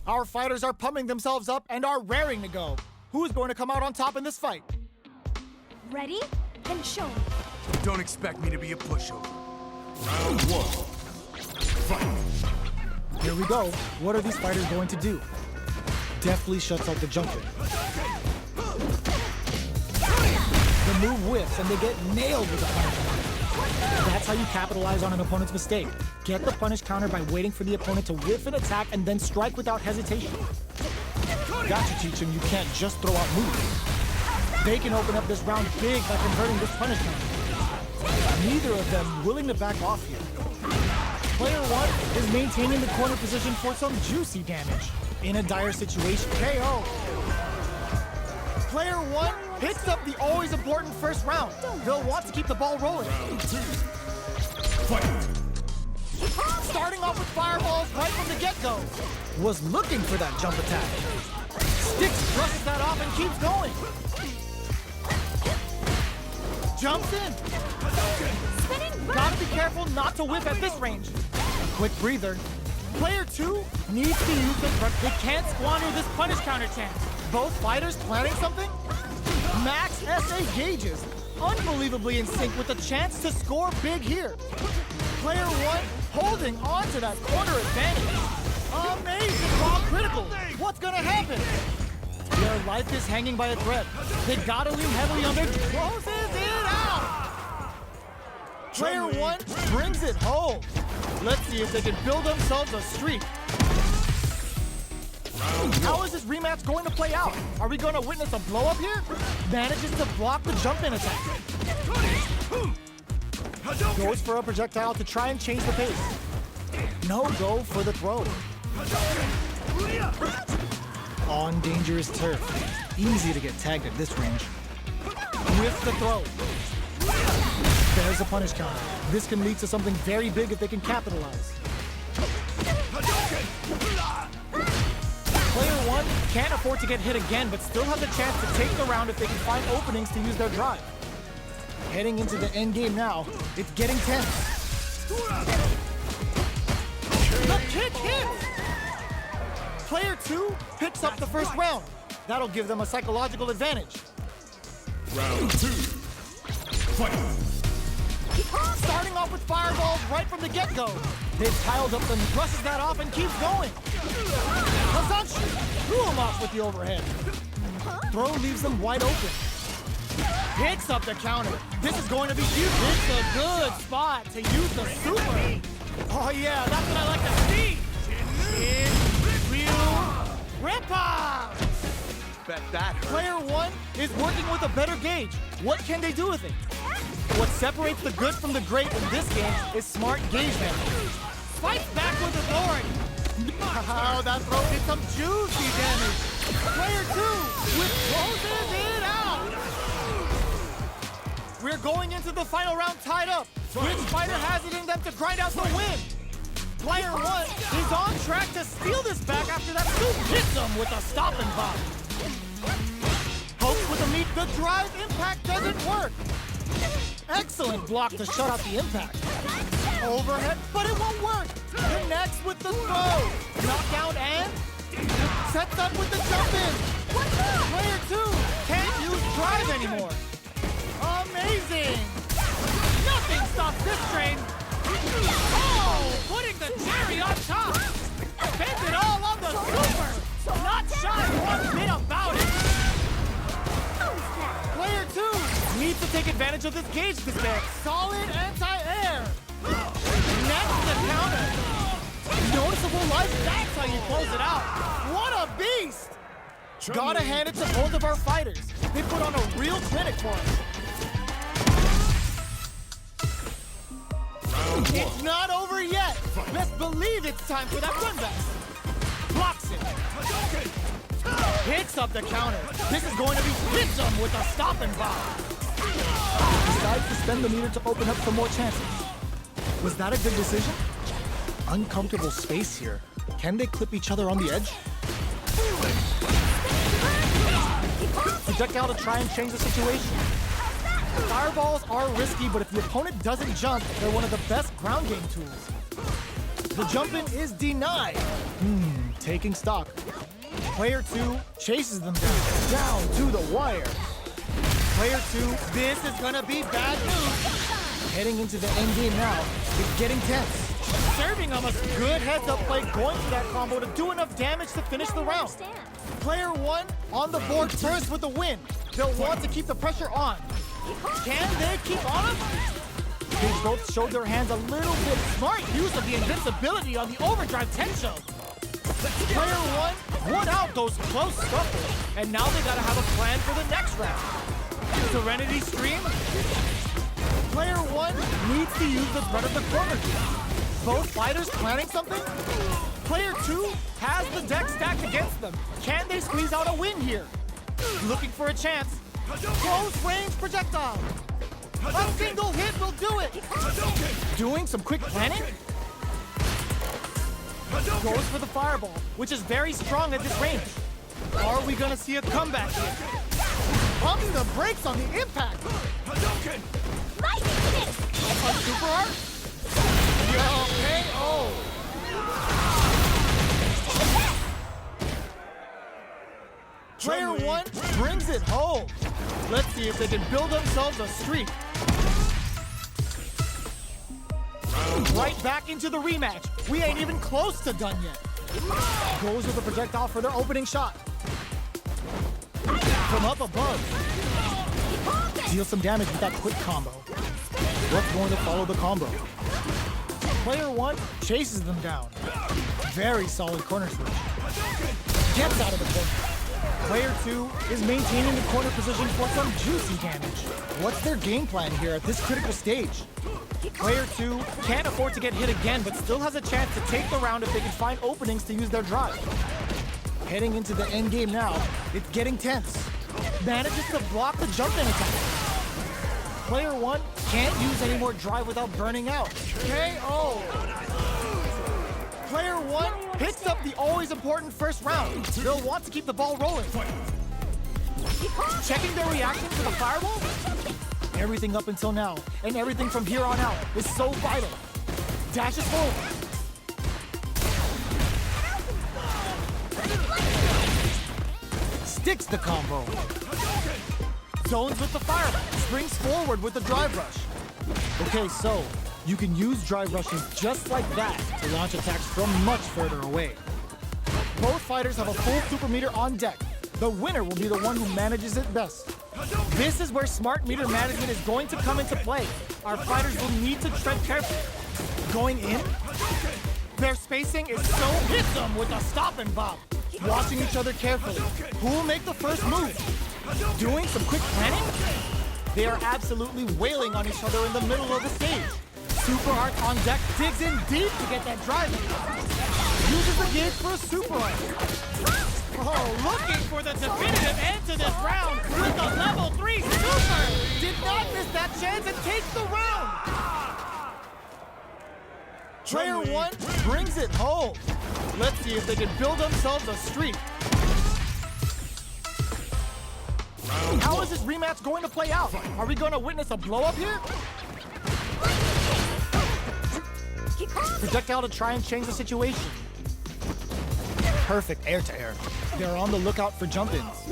Our fighters are pumping themselves up and are raring to go. Who is going to come out on top in this fight? Ready? Then show me. Don't expect me to be a pushover. Round one. Fight. Here we go. What are these fighters going to do? Deftly shuts out the jumping. The move whiffs and they get nailed with a punish counter. That's how you capitalize on an opponent's mistake. Get the punish counter by waiting for the opponent to whiff an attack and then strike without hesitation. Got to teach them you can't just throw out moves. They can open up this round big by converting this punish counter. Neither of them willing to back off here. Player one is maintaining the corner position for some juicy damage. In a dire situation, KO. Player one picks up the always important first round. They'll want to keep the ball rolling. Round two. Fight. Starting off with fireballs right from the get-go. Was looking for that jump attack. Sticks brushes that off and keeps going. Jumps in. Gotta be careful not to whip at this range. A quick breather. Player two needs to use the front. They can't squander this punish counter chance. Both fighters planning something? Max SA gauges. Unbelievably in sync with the chance to score big here. Player one holding on to that corner advantage. Amazing raw critical. What's gonna happen? Their life is hanging by a thread. They gotta lean heavily on their closes it out. Player one brings it home. Let's see if they can build themselves a streak. How is this rematch going to play out? Are we going to witness a blow-up here? Manages to block the jump-in attack. Goes for a projectile to try and change the pace. No go for the throw. On dangerous turf. Easy to get tagged at this range. With the throw. There's a punish counter. This can lead to something very big if they can capitalize. Player one can't afford to get hit again, but still have the chance to take the round if they can find openings to use their drive. Heading into the end game now, it's getting tense. The kick hits! Player two picks up the first round. That'll give them a psychological advantage. Round two. Fight. Starting off with fireballs right from the get-go. They've piled up and brushes that off and keeps going. Kazanshi threw him off with the overhead. Throw leaves them wide open. Picks up the counter. This is going to be huge. It's a good spot to use the super. Oh yeah, that's what I like to see. Rip-off! Bet that hurt. Player one is working with a better gauge. What can they do with it? What separates the good from the great in this game is smart gauge management. Fights back with authority. Oh, that throw did some juicy damage. Player two closes it out. We're going into the final round tied up. Which fighter has it in them to grind out the win? Player one is on track to steal this back after that soup hits him with a stopping bomb. Hopes with a meet, the drive impact doesn't work. Excellent block to shut out the impact. Overhead, but it won't work. Connects with the throw. Knockout and sets up with the jump in. Player two can't use drive anymore. Amazing. Nothing stops this train. Oh, putting the cherry on top. Spends it all on the super. Not shy one bit about it. Player two needs to take advantage of this gauge despair. Solid anti-air. Next the counter. Noticeable life, that's how you close it out. What a beast! Gotta hand it to both of our fighters. They put on a real clinic for us. It's not over yet. Best believe it's time for that run back. Blocks it. Picks up the counter. This is going to be hits him with a stopping bomb. Decides to spend the meter to open up for more chances. Was that a good decision? Uncomfortable space here. Can they clip each other on the edge? Projectile to try and change the situation. Fireballs are risky, but if the opponent doesn't jump, they're one of the best ground game tools. The jump-in is denied. taking stock. Player 2 chases them down to the wire. Player 2, this is gonna be bad news. Heading into the end game now, it's getting tense. Serving almost good heads-up play, going for that combo to do enough damage to finish the round. Player 1 on the board first with the win. They'll want to keep the pressure on. Can they keep on? They both showed their hands a little bit. Smart use of the invincibility on the overdrive Tensho. Player 1 won out those close scuffles, and now they gotta have a plan for the next round. Serenity Stream? Player 1 needs to use the threat of the corner. Both fighters planning something? Player 2 has the deck stacked against them. Can they squeeze out a win here? Looking for a chance. Close range projectile. A single hit will do it. Doing some quick planning? Goes for the fireball, which is very strong at this range. Are we gonna see a comeback here? Pumping the brakes on the impact. Lightning hit! A super art? Yo, KO. Player 1 brings it home. Let's see if they can build themselves a streak. Right back into the rematch. We ain't even close to done yet. Goes with the projectile for their opening shot. From up above. Deal some damage with that quick combo. What's going to follow the combo? Player 1 chases them down. Very solid corner switch. Gets out of the corner. Player 2 is maintaining the corner position for some juicy damage. What's their game plan here at this critical stage? Player 2 can't afford to get hit again, but still has a chance to take the round if they can find openings to use their drive. Heading into the end game now, it's getting tense. Manages to block the jump-in attack. Player 1 can't use any more drive without burning out. KO! Player 1 picks up the always important first round. They'll want to keep the ball rolling. Checking their reaction to the fireball? Everything up until now, and everything from here on out, is so vital. Dashes forward. Sticks the combo. Zones with the fireball. Springs forward with the drive rush. Okay, so you can use drive rushes just like that to launch attacks from much further away. Both fighters have a full super meter on deck. The winner will be the one who manages it best. This is where smart meter management is going to come into play. Our fighters will need to tread carefully. Going in, their spacing is so hit them with a stop and bop. Watching each other carefully. Who will make the first move? Doing some quick planning? They are absolutely wailing on each other in the middle of the stage. Super Art on deck digs in deep to get that drive in. Uses the gauge for a Super Art. Oh, looking for the definitive end to this round with a level 3 super! Did not miss that chance and takes the round! Player 1 brings it home. Let's see if they can build themselves a streak. How is this rematch going to play out? Are we going to witness a blow-up here? Projectile to try and change the situation. Perfect air-to-air. They're on the lookout for jump-ins.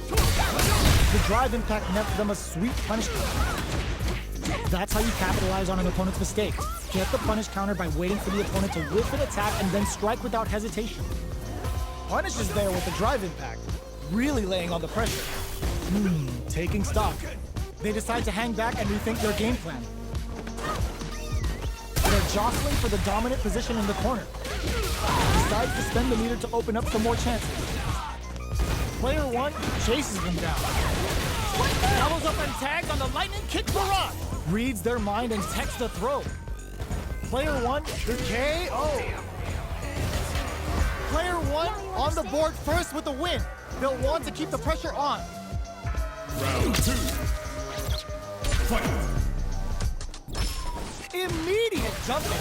The drive impact nets them a sweet punish counter. That's how you capitalize on an opponent's mistake. Get the punish counter by waiting for the opponent to whiff an attack and then strike without hesitation. Punish is there with the drive impact, really laying on the pressure. Taking stock. They decide to hang back and rethink their game plan. They're jostling for the dominant position in the corner. Decides to spend the meter to open up some more chances. Player 1 chases them down. Doubles up and tags on the lightning kick barrage. Reads their mind and techs the throw. Player 1, the KO. Player 1 on the board first with the win. They'll want to keep the pressure on. Round 2. Fight. Immediate jumping.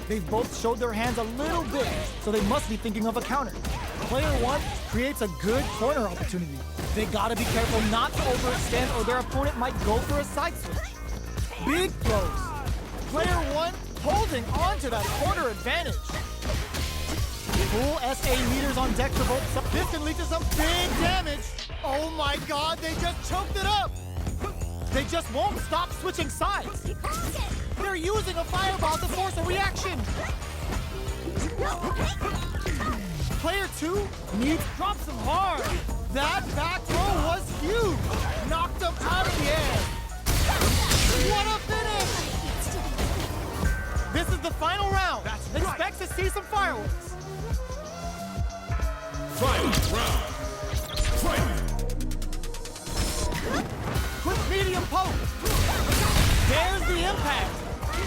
They've both showed their hands a little bit, so they must be thinking of a counter. Player 1 creates a good corner opportunity. They gotta be careful not to overextend or their opponent might go for a side switch. Big throws. Player 1 holding on to that corner advantage. Full SA meters on deck for both. This can lead to some big damage. Oh my god, they just choked it up. They just won't stop switching sides. They're using a fireball to force a reaction. Player 2 needs drops him hard. That back throw was huge. Knocked him out of the air. What a finish! This is the final round. Expect to see some fireworks. Final round. Fight! Quick medium poke. There's the impact.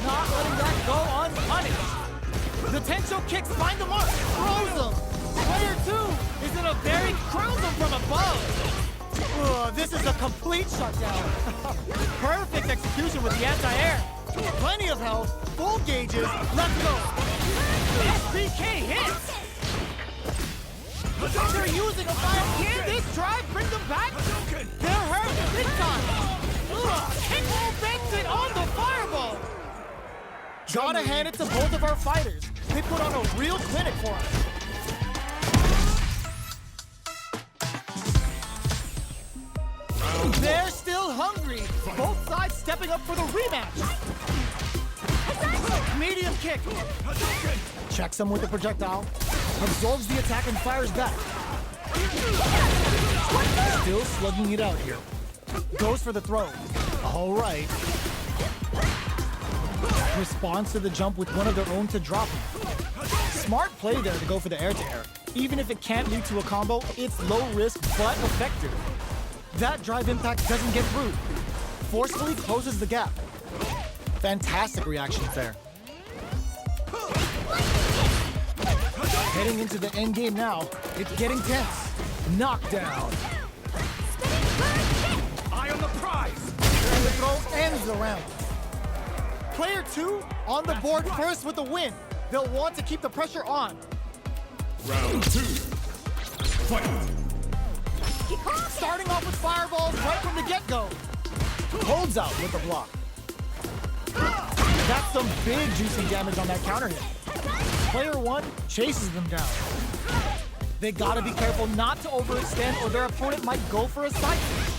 Not letting that go unpunished. The Tencho kicks find the mark. Throws him. Player 2 is in a very crowns him from above. This is a complete shutdown. Perfect execution with the anti-air. Plenty of health. Full gauges. Let's go. SBK hits. They're using a fire. Can this drive bring them back? They're hurt big time. Kickball banks it on the fireball. Gotta hand it to both of our fighters. They put on a real clinic for us. They're still hungry. Both sides stepping up for the rematch. Medium kick. Checks him with the projectile. Absorbs the attack and fires back. Still slugging it out here. Goes for the throw. All right. Responds to the jump with one of their own to drop him. Smart play there to go for the air-to-air. Even if it can't lead to a combo, it's low risk but effective. That drive impact doesn't get through. Forcefully closes the gap. Fantastic reactions there. Heading into the end game now, it's getting tense. Knockdown. Eye on the prize! And the throw ends the round. Player 2 on the board first with the win. They'll want to keep the pressure on. Round 2. Fight! Starting off with fireballs right from the get-go. Holds out with the block. That's some big juicy damage on that counter hit. Player 1 chases them down. They gotta be careful not to overextend or their opponent might go for a side switch.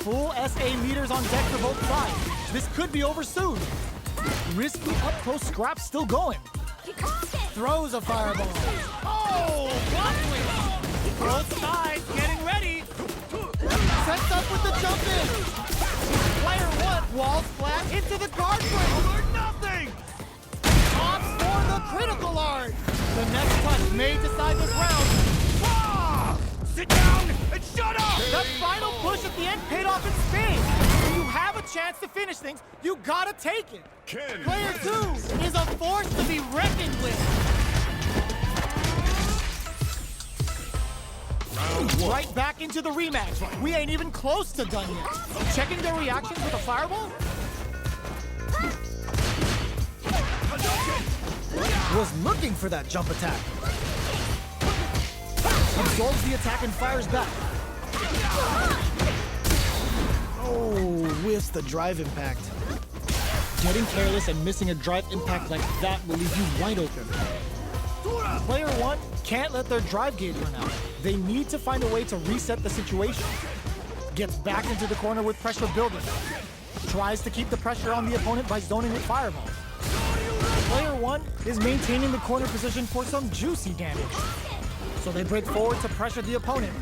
Full SA meters on deck for both sides. This could be over soon. Risky up-close scrap still going. Throws a fireball. Oh, block switch. Both sides getting ready. Sets up with the jump in. Player 1 walls flat into the guard frame. Or nothing! Opts for the critical art. The next touch may decide this round. Ah! Sit down and shut up! The final push at the end paid off in spades. When you have a chance to finish things, you gotta take it. Ken. Player 2 is a force to be reckoned with. Round 1. Right back into the rematch. We ain't even close to done yet. Checking their reactions with a fireball? Was looking for that jump attack. Absorbs the attack and fires back. Oh, whiffs the drive impact. Getting careless and missing a drive impact like that will leave you wide open. Player 1 can't let their drive gauge run out. They need to find a way to reset the situation. Gets back into the corner with pressure building. Tries to keep the pressure on the opponent by zoning with fireballs. Player 1 is maintaining the corner position for some juicy damage. So they break forward to pressure the opponent.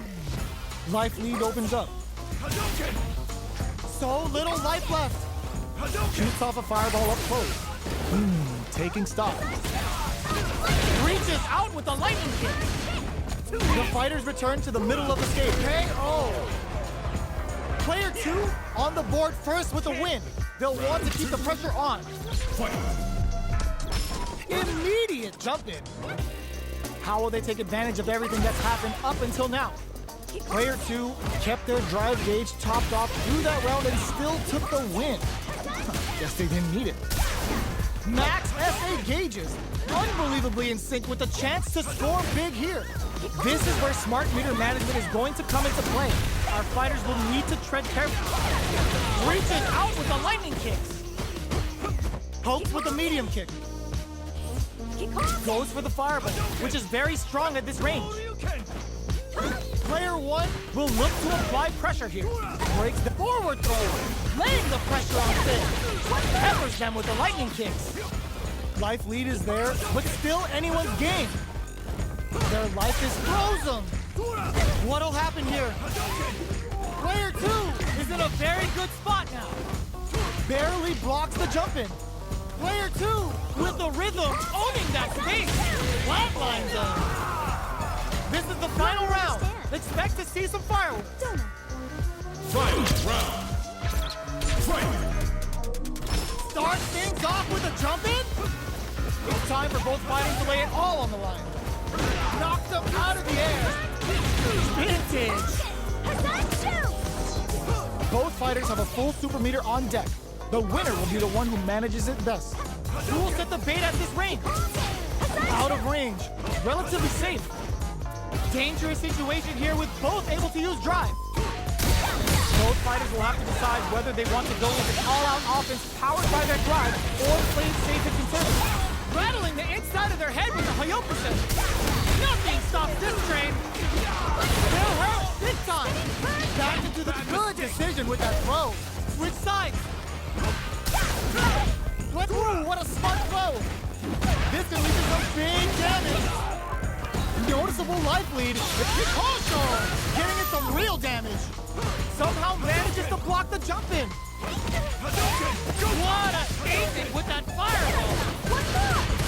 Life lead opens up. So little life left. Shoots off a fireball up close. Taking stock. Reaches out with a lightning kick. The fighters return to the middle of the stage. KO. Player 2 on the board first with a win. They'll want to keep the pressure on. Fight! Immediate jump in. How will they take advantage of everything that's happened up until now? Player 2 kept their drive gauge topped off through that round and still took the win. Guess they didn't need it. Max SA gauges, unbelievably in sync with a chance to score big here. This is where smart meter management is going to come into play. Our fighters will need to tread carefully. Reaches out with the lightning kicks. Pokes with a medium kick. Goes for the fireball, which is very strong at this range. Player 1 will look to apply pressure here. Breaks the forward throw, laying the pressure on Finn. Peppers them with the lightning kicks. Life lead is there, but still anyone's game. Their life is frozen. What'll happen here? Player 2 is in a very good spot now. Barely blocks the jump in. Player 2 with the rhythm, owning that space. Flatlines them. This is the final round. Expect to see some fireworks. Final round. Fight! Start things off with a jump in. It's time for both fighters to lay it all on the line. Knock them out of the air. Vintage. Both fighters have a full super meter on deck. The winner will be the one who manages it best. Who will set the bait at this range? Out of range. Relatively safe. Dangerous situation here with both able to use drive. Both fighters will have to decide whether they want to go with an all-out offense powered by their drive or play it safe and conservative. Rattling the inside of their head with a Hyokusen. Nothing stops this train. They'll hurt this time. Back into the good decision with that throw. Switch sides. Ooh, what a smart throw. This can lead to some big damage. Noticeable life lead. Also getting in some real damage. Somehow manages to block the jump in. What a spacing with that fireball.